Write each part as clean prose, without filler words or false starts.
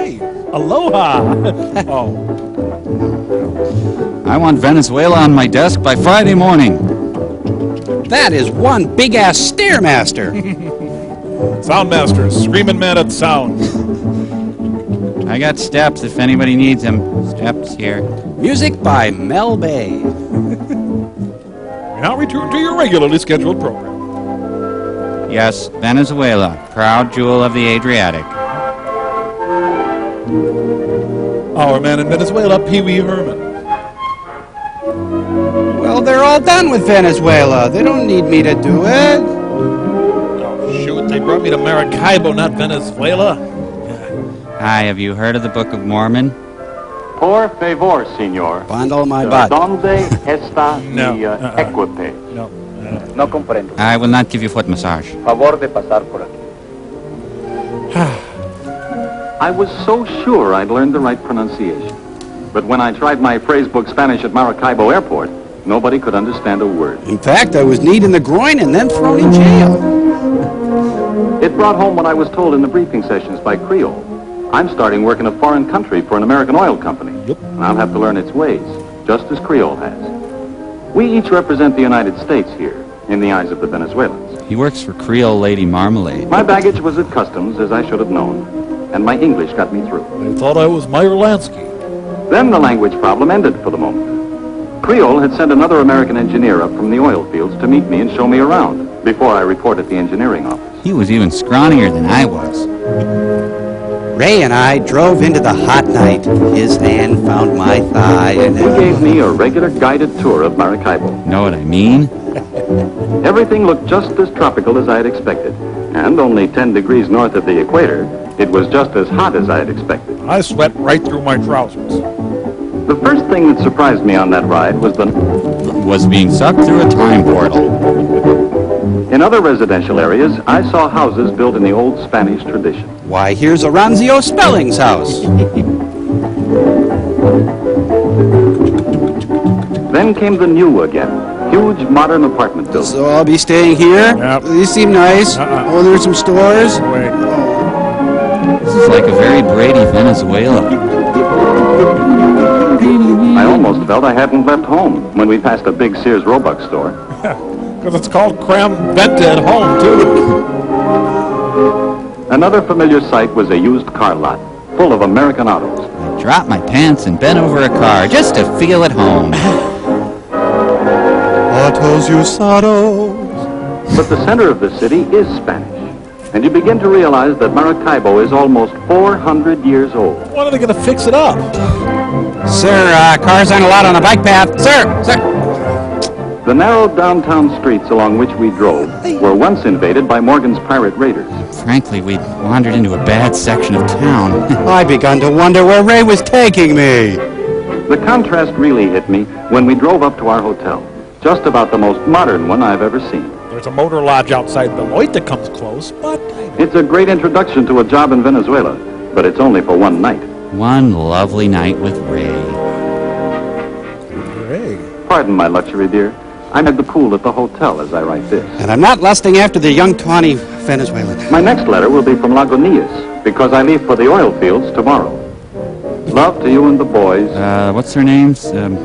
Hey, aloha. Oh. I want Venezuela on my desk by Friday morning. That is one big-ass Stairmaster. Soundmaster, screaming man at sound. I got steps if anybody needs them. Steps here. Music by Mel Bay. We now return to your regularly scheduled program. Yes, Venezuela, proud jewel of the Adriatic. Our man in Venezuela, Pee Wee Herman. Well, they're all done with Venezuela. They don't need me to do it. Oh, shoot, they brought me to Maracaibo, not Venezuela. Hi, have you heard of the Book of Mormon? Por favor, señor. Bundle my butt. ¿Dónde está No, mi equipe? No. No comprendo. I will not give you foot massage. Favor de pasar por aquí. I was so sure I'd learned the right pronunciation. But when I tried my phrasebook Spanish at Maracaibo Airport, nobody could understand a word. In fact, I was kneed in the groin and then thrown in jail. It brought home what I was told in the briefing sessions by Creole. I'm starting work in a foreign country for an American oil company. Yep. And I'll have to learn its ways, just as Creole has. We each represent the United States here, in the eyes of the Venezuelans. He works for Creole Lady Marmalade. My baggage was at customs, as I should have known, and my English got me through. They thought I was Meyer Lansky. Then the language problem ended for the moment. Creole had sent another American engineer up from the oil fields to meet me and show me around before I report at the engineering office. He was even scrawnier than I was. Ray and I drove into the hot night. His hand found my thigh and He gave me a regular guided tour of Maracaibo. Know what I mean? Everything looked just as tropical as I had expected. And only 10 degrees north of the equator, it was just as hot as I had expected. I sweat right through my trousers. The first thing that surprised me on that ride was being sucked through a time portal. in other residential areas, I saw houses built in the old Spanish tradition. Why, here's Aranzio Spelling's house. Then came the new again. Huge modern apartment buildings. So I'll be staying here? Yep. These seem nice. Oh, there's some stores. Wait. This is like a very Brady Venezuela. I almost felt I hadn't left home when we passed a big Sears Roebuck store. Because it's called Cram Venta at home, too. Another familiar sight was a used car lot, full of American autos. I dropped my pants and bent over a car just to feel at home. Autos usados. But the center of the city is Spanish. And you begin to realize that Maracaibo is almost 400 years old. When are they going to fix it up? Sir, cars aren't allowed on the bike path. Sir! The narrow downtown streets along which we drove were once invaded by Morgan's pirate raiders. Frankly, we'd wandered into a bad section of town. I begun to wonder where Ray was taking me. The contrast really hit me when we drove up to our hotel. Just about the most modern one I've ever seen. There's a motor lodge outside Beloit that comes close, but... It's a great introduction to a job in Venezuela, but it's only for one night. One lovely night with Ray. Ray. Pardon my luxury, dear. I'm at the pool at the hotel as I write this. And I'm not lusting after the young, tawny Venezuelan. My next letter will be from Lagunitas, because I leave for the oil fields tomorrow. Love to you and the boys, What's their names? Jim.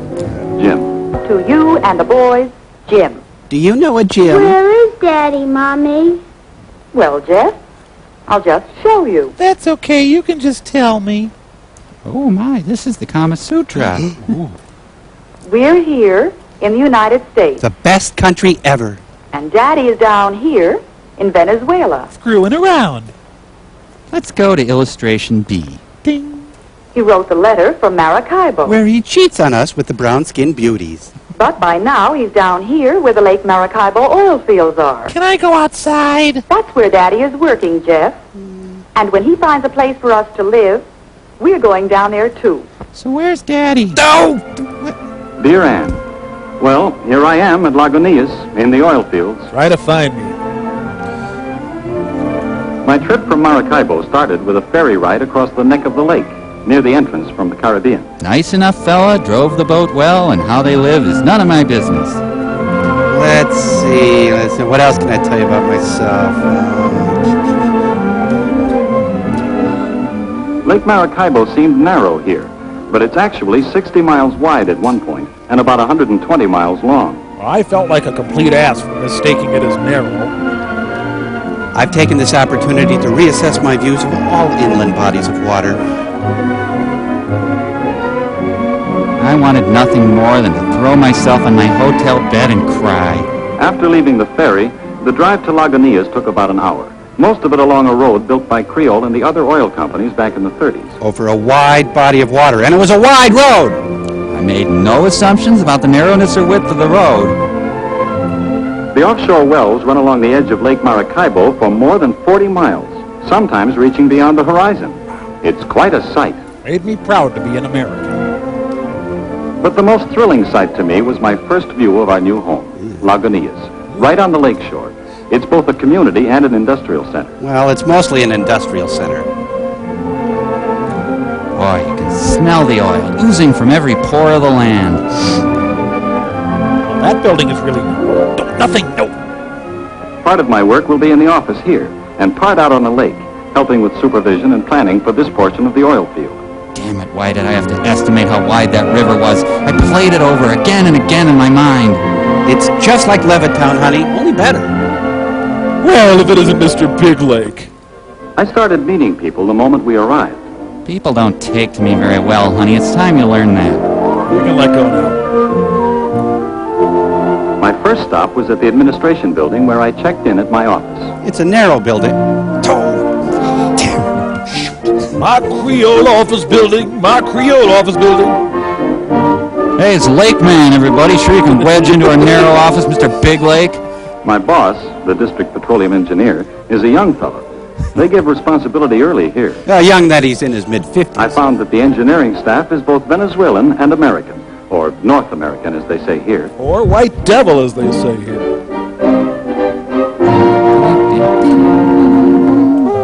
To you and the boys, Jim. Do you know a Jim? Where is Daddy, Mommy? Well, Jeff, I'll just show you. That's okay, you can just tell me. Oh my, this is the Kama Sutra. We're here in the United States, The best country ever. and Daddy is down here in Venezuela. Screwing around. Let's go to illustration B. Ding. He wrote the letter from Maracaibo, Where he cheats on us with the brown-skinned beauties. but by now he's down here where the Lake Maracaibo oil fields are. Can I go outside? That's where Daddy is working, Jeff. And when he finds a place for us to live, we're going down there too. So where's Daddy? No! Dear Anne, well, here I am at Lagunitas in the oil fields. Try to find me. My trip from Maracaibo started with a ferry ride across the neck of the lake, near the entrance from the Caribbean. Nice enough fella, drove the boat well, and how they live is none of my business. Let's see. What else can I tell you about myself? Lake Maracaibo seemed narrow here, but it's actually 60 miles wide at one point and about 120 miles long. I felt like a complete ass for mistaking it as narrow. I've taken this opportunity to reassess my views of all inland bodies of water. I wanted nothing more than to throw myself on my hotel bed and cry. After leaving the ferry, the drive to Lagunitas took about an hour, most of it along a road built by Creole and the other oil companies back in the 30s. Over a wide body of water, and it was a wide road! I made no assumptions about the narrowness or width of the road. The offshore wells run along the edge of Lake Maracaibo for more than 40 miles, sometimes reaching beyond the horizon. It's quite a sight. Made me proud to be an American. But the most thrilling sight to me was my first view of our new home, Lagunitas, right on the lakeshore. It's both a community and an industrial center. Well, it's mostly an industrial center. Boy, you can smell the oil oozing from every pore of the land. Well, that building is really nothing. No. Part of my work will be in the office here, and part out on the lake, helping with supervision and planning for this portion of the oil field. Damn it, why did I have to estimate how wide that river was? I played it over again and again in my mind. It's just like Levittown, honey, only better. Well, if it isn't Mr. Big Lake. I started meeting people the moment we arrived. People don't take to me very well, honey. It's time you learn that. You can let go now. My first stop was at the administration building where I checked in at my office. It's a narrow building. My Creole office building. My Creole office building. Hey, it's Lake Man, everybody. Sure you can wedge into our narrow office, Mr. Big Lake? My boss, the district petroleum engineer, is a young fellow. They give responsibility early here. Young that he's in his mid-50s. I found that the engineering staff is both Venezuelan and American, or North American as they say here. Or white devil as they say here.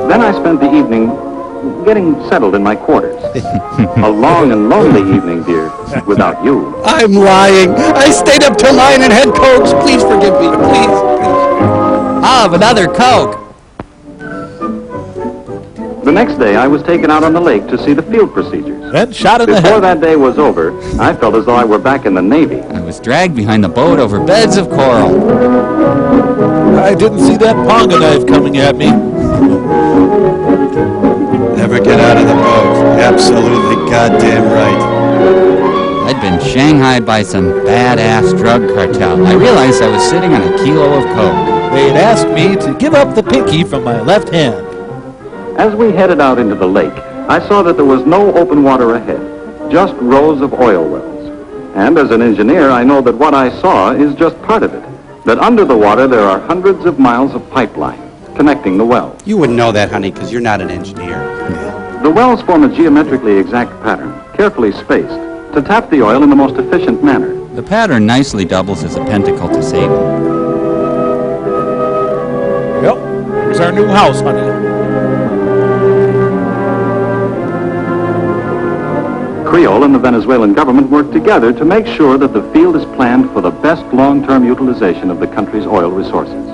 Then I spent the evening getting settled in my quarters. A long and lonely evening, dear, without you. I'm lying. I stayed up till 9 and had Cokes. Please forgive me. Please. I'll have another Coke. The next day, I was taken out on the lake to see the field procedures. Then shot in the Before head. that day was over, I felt as though I were back in the Navy. I was dragged behind the boat over beds of coral. I didn't see that ponga knife coming at me. Never get out of the boat. Absolutely goddamn right. I'd been shanghaied by some badass drug cartel. I realized I was sitting on a kilo of coke. They'd asked me to give up the pinky from my left hand. As we headed out into the lake, I saw that there was no open water ahead, just rows of oil wells. And as an engineer, I know that what I saw is just part of it, that under the water there are hundreds of miles of pipeline connecting the wells. You wouldn't know that, honey, because you're not an engineer. The wells form a geometrically exact pattern, carefully spaced, to tap the oil in the most efficient manner. The pattern nicely doubles as a pentacle to Satan. Yep, here's our new house, honey. Creole and the Venezuelan government work together to make sure that the field is planned for the best long-term utilization of the country's oil resources.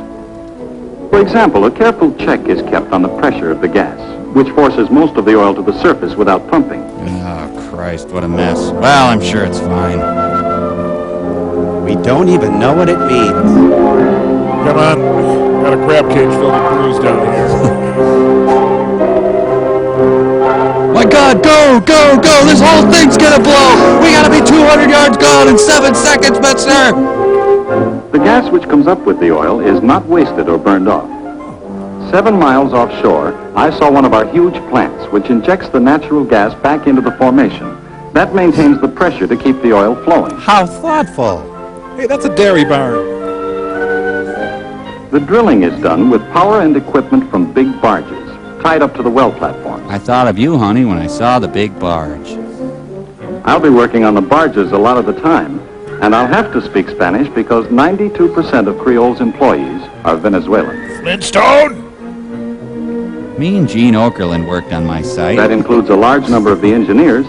For example, a careful check is kept on the pressure of the gas, which forces most of the oil to the surface without pumping. Oh, Christ, what a mess. Well, I'm sure it's fine. We don't even know what it means. Come on, got a crab cage filled with brews down here. My God, go, go, go! This whole thing's gonna blow! We gotta be 200 yards gone in 7 seconds, mister! The gas which comes up with the oil is not wasted or burned off. 7 miles offshore, I saw one of our huge plants which injects the natural gas back into the formation. That maintains the pressure to keep the oil flowing. How thoughtful. Hey, that's a dairy barn. The drilling is done with power and equipment from big barges, tied up to the well platforms. I thought of you, honey, when I saw the big barge. I'll be working on the barges a lot of the time, and I'll have to speak Spanish because 92% of Creole's employees are Venezuelan. Flintstone! Me and Gene Okerlund worked on my site. That includes a large number of the engineers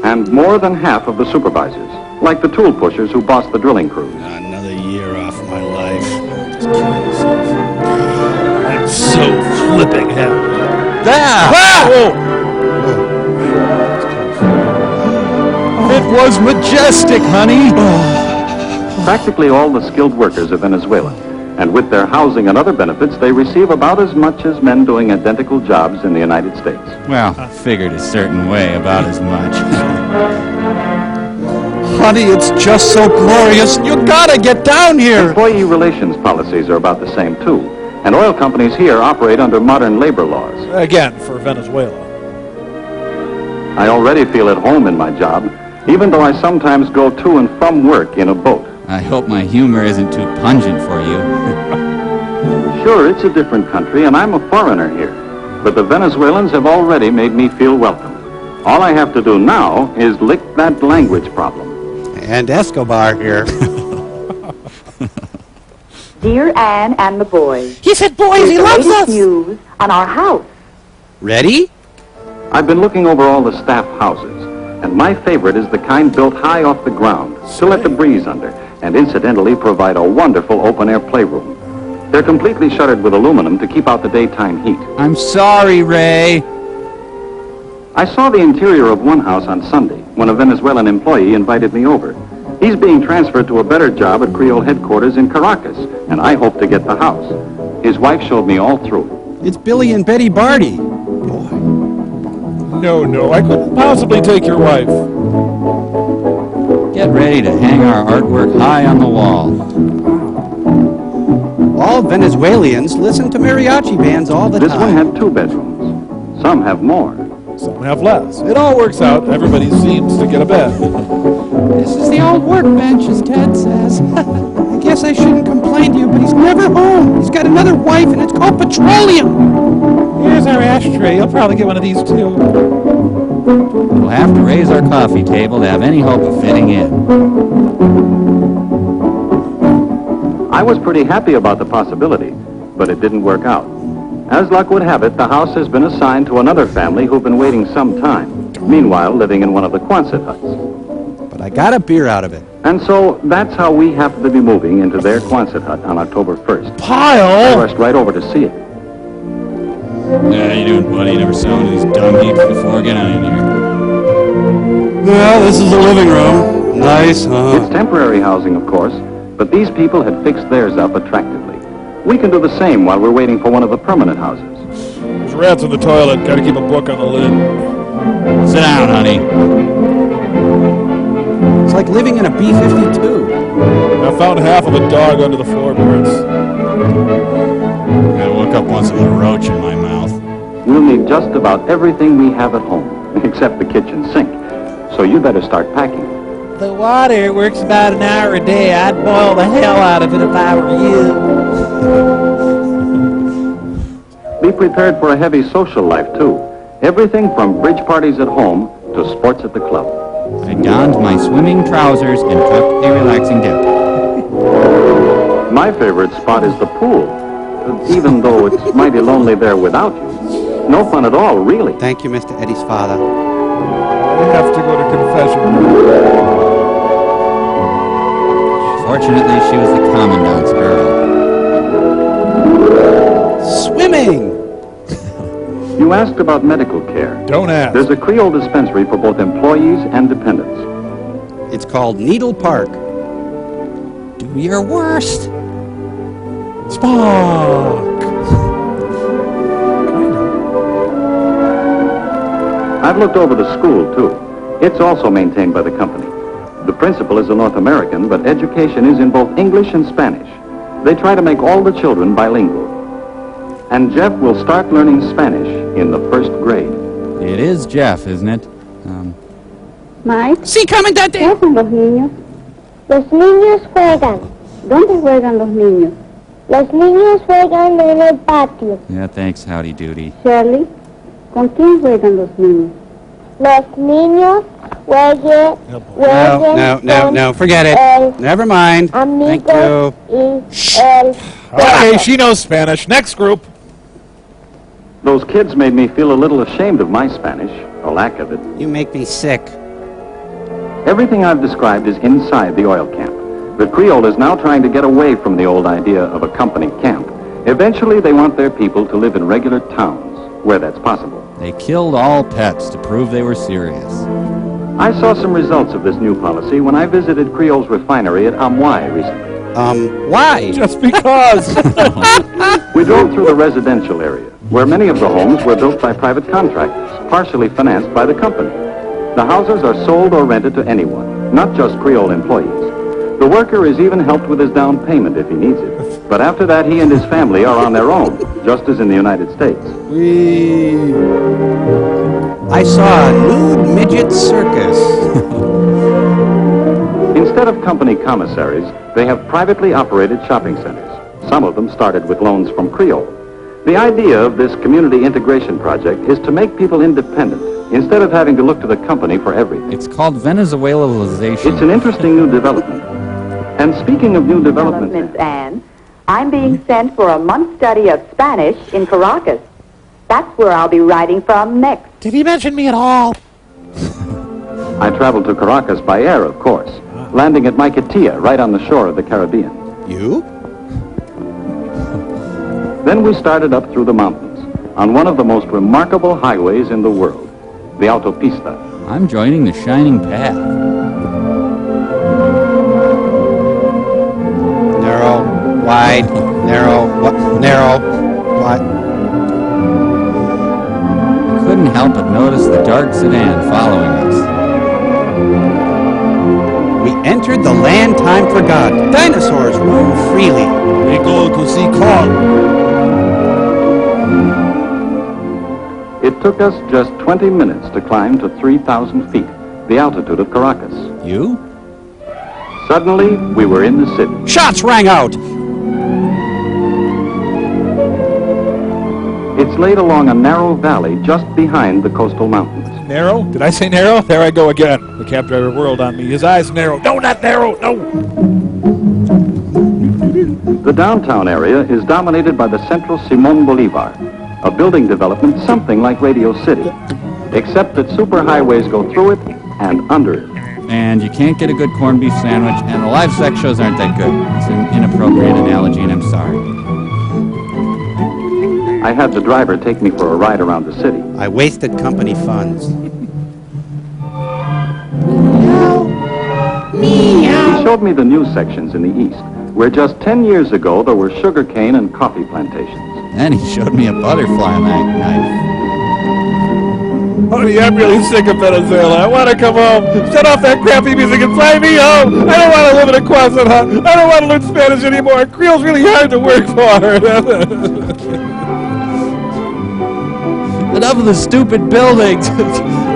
and more than half of the supervisors, like the tool pushers who boss the drilling crews. Another year off my life. I'm so flipping happy. Ah! Ah! Oh! was majestic, honey. Practically all the skilled workers of Venezuela. And with their housing and other benefits, they receive about as much as men doing identical jobs in the United States. Well, figured a certain way, about as much. Honey, it's just so glorious. You gotta get down here. Employee relations policies are about the same, too. And oil companies here operate under modern labor laws. Again, for Venezuela. I already feel at home in my job, even though I sometimes go to and from work in a boat. I hope my humor isn't too pungent for you. Sure, it's a different country, and I'm a foreigner here. But the Venezuelans have already made me feel welcome. All I have to do now is lick that language problem. And Escobar here. Dear Anne and the boys. He said, boys, he Here's the loves latest us. news on our house. Ready? I've been looking over all the staff houses, and my favorite is the kind built high off the ground, to let the breeze under, and incidentally provide a wonderful open-air playroom. They're completely shuttered with aluminum to keep out the daytime heat. I'm sorry, Ray. I saw the interior of one house on Sunday when a Venezuelan employee invited me over. He's being transferred to a better job at Creole headquarters in Caracas, and I hope to get the house. His wife showed me all through. It's Billy and Betty Barty. No, I couldn't possibly take your wife. Get ready to hang our artwork high on the wall. All Venezuelans listen to mariachi bands all the This one time. had 2 bedrooms. Some have more. Some have less. It all works out. Everybody seems to get a bed. This is the old workbench, as Ted says. I guess I shouldn't complain to you, but he's never home. He's got another wife, and it's called petroleum. Here's our ashtray. You'll probably get one of these, too. We'll have to raise our coffee table to have any hope of fitting in. I was pretty happy about the possibility, but it didn't work out. As luck would have it, the house has been assigned to another family who've been waiting some time, meanwhile living in one of the Quonset huts. But I got a beer out of it. And so that's how we happen to be moving into their Quonset hut on October 1st. I Pile! rushed right over to see it. Yeah, how you doing, buddy? Never saw one of these dumb heaps before. Get on in here. Well, this is the living room. Nice, huh? It's temporary housing, of course, but these people had fixed theirs up attractively. We can do the same while we're waiting for one of the permanent houses. There's rats in the toilet. Gotta keep a book on the lid. Sit down, honey. It's like living in a B-52. I found half of a dog under the floorboards. I woke up once with a roach in my mouth. We'll need just about everything we have at home, except the kitchen sink. So you better start packing. The water works about an hour a day. I'd boil the hell out of it if I were you. Be prepared for a heavy social life, too. Everything from bridge parties at home to sports at the club. I donned my swimming trousers and took a relaxing dip. My favorite spot is the pool, even though it's mighty lonely there without you. No fun at all, really. Thank you, Mr. Eddie's father. I have to go to confession. Fortunately, she was the commandant's girl. Swimming! You asked about medical care. Don't ask. There's a Creole dispensary for both employees and dependents. It's called Needle Park. Do your worst. Spock! I've looked over the school, too. It's also maintained by the company. The principal is a North American, but education is in both English and Spanish. They try to make all the children bilingual. And Jeff will start learning Spanish in the 1st grade. It is Jeff, isn't it? Mike, Sí, comandante. ¿qué hacen los niños? Los niños juegan. ¿Dónde juegan los niños? Los niños juegan en el patio. Yeah, thanks, howdy doody. Shirley, ¿con quién juegan los niños? Los niños juegan No, forget it. Never mind. Thank you. Okay, she knows Spanish. Next group. Those kids made me feel a little ashamed of my Spanish, or lack of it. You make me sick. Everything I've described is inside the oil camp. The Creole is now trying to get away from the old idea of a company camp. Eventually, they want their people to live in regular towns, where that's possible. They killed all pets to prove they were serious. I saw some results of this new policy when I visited Creole's refinery at Amway recently. Why? Just because. We drove through the residential area, where many of the homes were built by private contractors, partially financed by the company. The houses are sold or rented to anyone, not just Creole employees. The worker is even helped with his down payment if he needs it. But after that, he and his family are on their own, just as in the United States. I saw a nude midget circus. Instead of company commissaries, they have privately operated shopping centers. Some of them started with loans from Creole. The idea of this community integration project is to make people independent instead of having to look to the company for everything. It's called Venezuelalization. It's an interesting new development. And speaking of new developments, Miss Anne, I'm being sent for a month's study of Spanish in Caracas. That's where I'll be writing from next. Did he mention me at all? I traveled to Caracas by air, of course, landing at Maiquetía, right on the shore of the Caribbean. You? Then we started up through the mountains on one of the most remarkable highways in the world, the Autopista. I'm joining the Shining Path. Narrow, wide, narrow, wide. Couldn't help but notice the dark sedan following us. We entered the land time forgot. Dinosaurs roam freely. We go to see Kong. It took us just 20 minutes to climb to 3,000 feet, the altitude of Caracas. You? Suddenly, we were in the city. Shots rang out. It's laid along a narrow valley just behind the coastal mountains. Narrow? Did I say narrow? There I go again. The cab driver whirled on me. His eyes narrow. No, not narrow. No. The downtown area is dominated by the Central Simón Bolívar, a building development something like Radio City, except that superhighways go through it and under it. And you can't get a good corned beef sandwich, and the live sex shows aren't that good. It's an inappropriate analogy, and I'm sorry. I had the driver take me for a ride around the city. I wasted company funds. He showed me the news sections in the east, where just 10 years ago there were sugarcane and coffee plantations. And he showed me a butterfly knife. Honey, I'm really sick of Venezuela. I want to come home. Shut off that crappy music and fly me home. I don't want to live in a closet hut. I don't want to learn Spanish anymore. Creole's really hard to work for. Enough of the stupid buildings.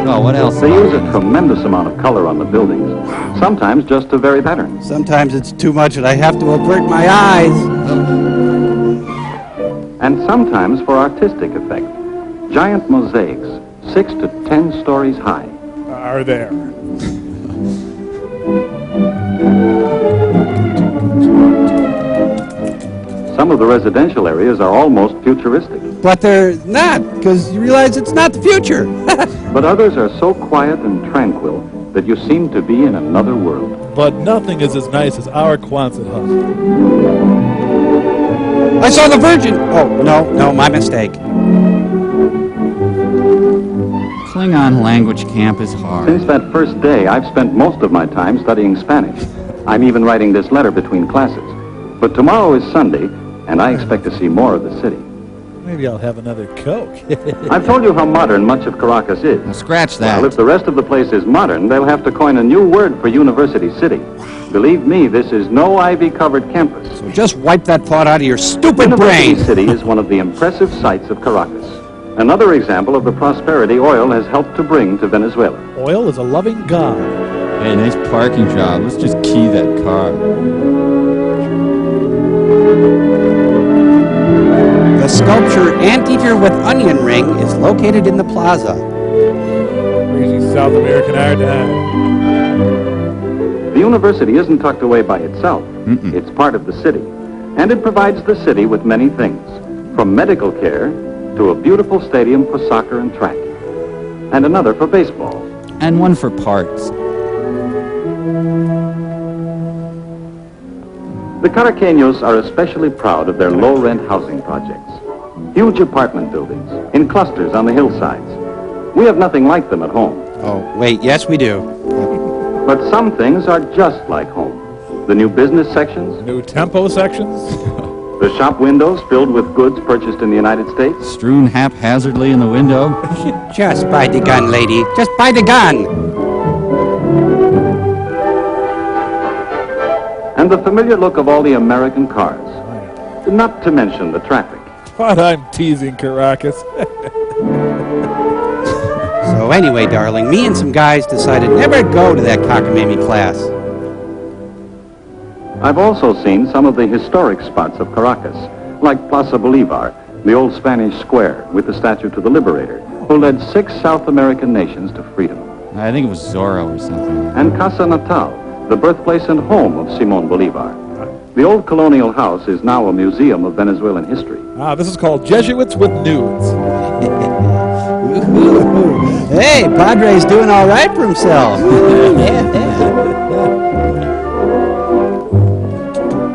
Oh, what else? They use a tremendous amount of color on the buildings, sometimes just to vary patterns. Sometimes it's too much and I have to avert my eyes. And sometimes for artistic effect. Giant mosaics, 6 to 10 stories high. Are there? Some of the residential areas are almost futuristic. But they're not, because you realize it's not the future. But others are so quiet and tranquil that you seem to be in another world. But nothing is as nice as our Quonset hut. I saw the Virgin. Oh, no, my mistake. Klingon language camp is hard. Since that first day, I've spent most of my time studying Spanish. I'm even writing this letter between classes. But tomorrow is Sunday, and I expect to see more of the city. Maybe I'll have another Coke. I've told you how modern much of Caracas is. Well, scratch that. Well, if the rest of the place is modern, they'll have to coin a new word for University City. Believe me, this is no ivy-covered campus. So just wipe that thought out of your stupid University brain. City is one of the impressive sights of Caracas. Another example of the prosperity oil has helped to bring to Venezuela. Oil is a loving God. Hey, nice parking job. Let's just key that car. The sculpture Anteater with Onion Ring is located in the plaza. Crazy South American art. The university isn't tucked away by itself. It's part of the city. And it provides the city with many things, from medical care to a beautiful stadium for soccer and track, and another for baseball. And one for parts. The Caraqueños are especially proud of their low-rent housing projects. Huge apartment buildings in clusters on the hillsides. We have nothing like them at home. Oh, wait, yes, we do. But some things are just like home. The new business sections, New tempo sections. the shop windows filled with goods purchased in the United States, Strewn haphazardly in the window. Just buy the gun, lady. Just buy the gun. and the familiar look of all the American cars. Not to mention the traffic. But I'm teasing Caracas. So anyway, darling, me and some guys decided never to go to that cockamamie class. I've also seen some of the historic spots of Caracas, like Plaza Bolivar, the old Spanish square with the statue to the liberator, who led 6 South American nations to freedom. I think it was Zorro or something. And Casa Natal, the birthplace and home of Simón Bolívar. The old colonial house is now a museum of Venezuelan history. This is called Jesuits with Nudes. Hey, Padre's doing all right for himself.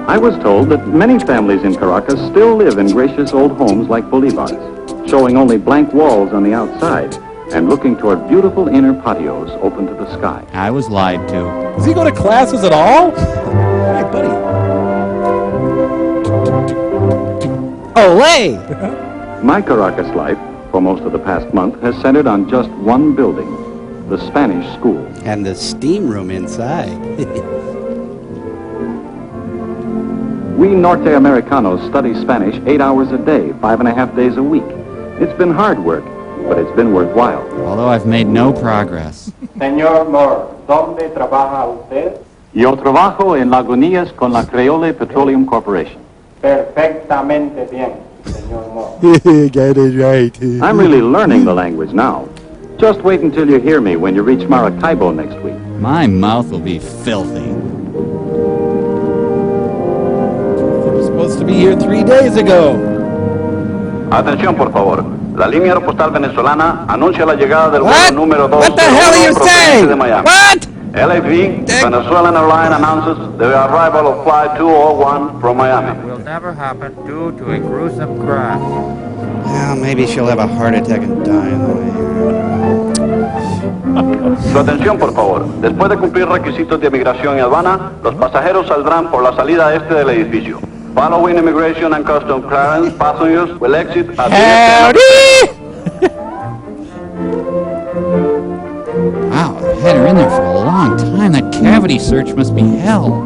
I was told that many families in Caracas still live in gracious old homes like Bolivar's, showing only blank walls on the outside and looking toward beautiful inner patios open to the sky. I was lied to. Does he go to classes at all? Hey, buddy. Olé! My Caracas life, for most of the past month, has centered on just one building, the Spanish school. And the steam room inside. We Norte Americanos study Spanish 8 hours a day, 5.5 days a week. It's been hard work, but it's been worthwhile. Although I've made no progress. Señor Moore, ¿dónde trabaja usted? Yo trabajo en Lagunías con la Creole Petroleum Corporation. Perfectamente bien, señor Moore. Get it right. I'm really learning the language now. Just wait until you hear me when you reach Maracaibo next week. My mouth will be filthy. I was supposed to be here 3 days ago. Atención, por favor. La línea aeropostal venezolana anuncia la llegada del vuelo número 2 What the hell are you saying? de Miami. What? LAV, Venezuelan airline announces the arrival of flight 201 from Miami. Will never happen due to a gruesome crash. Well, maybe she'll have a heart attack and die on the way here. Su atención, por favor. Después de cumplir requisitos de migración y aduana, los pasajeros saldrán por la salida este del edificio. Following immigration and customs clearance, passengers will exit at Wow, I've had her in there for a long time. That cavity search must be hell.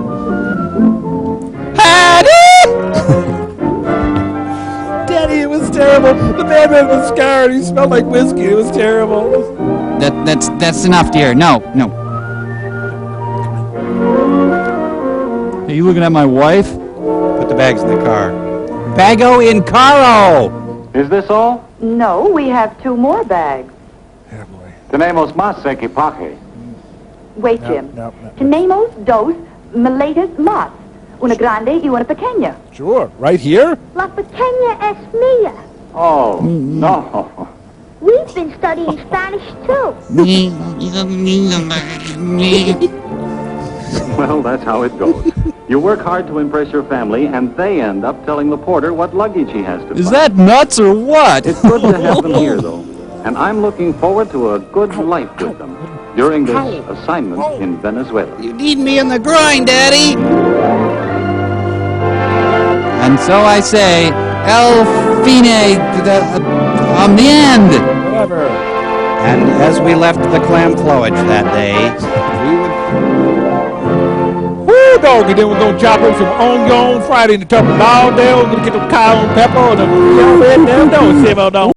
Daddy, it was terrible. The man had the scar and he smelled like whiskey. It was terrible. That's enough, dear. No. Are you looking at my wife? Put the bags in the car. Bago in caro! Is this all? No, we have 2 more bags. Yeah, boy. Tenemos más equipaje. Wait, Jim. No. Tenemos 2 maletas más. Una grande y una pequeña. Sure. Right here? La pequeña es mía. Oh, no. We've been studying Spanish too. Well, that's how it goes. You work hard to impress your family, and they end up telling the porter what luggage he has to Is find. that nuts or what? It's good to have them here, though. And I'm looking forward to a good life with them during this assignment in Venezuela. You need me in the groin, Daddy! And so I say, El Fine, on the end. Whatever. And as we left the clam flowage that day, we would... Woo, dog. And then we're going to chop up some onion Friday in the top of all day. We're going to get some cayenne pepper and a red damn dog.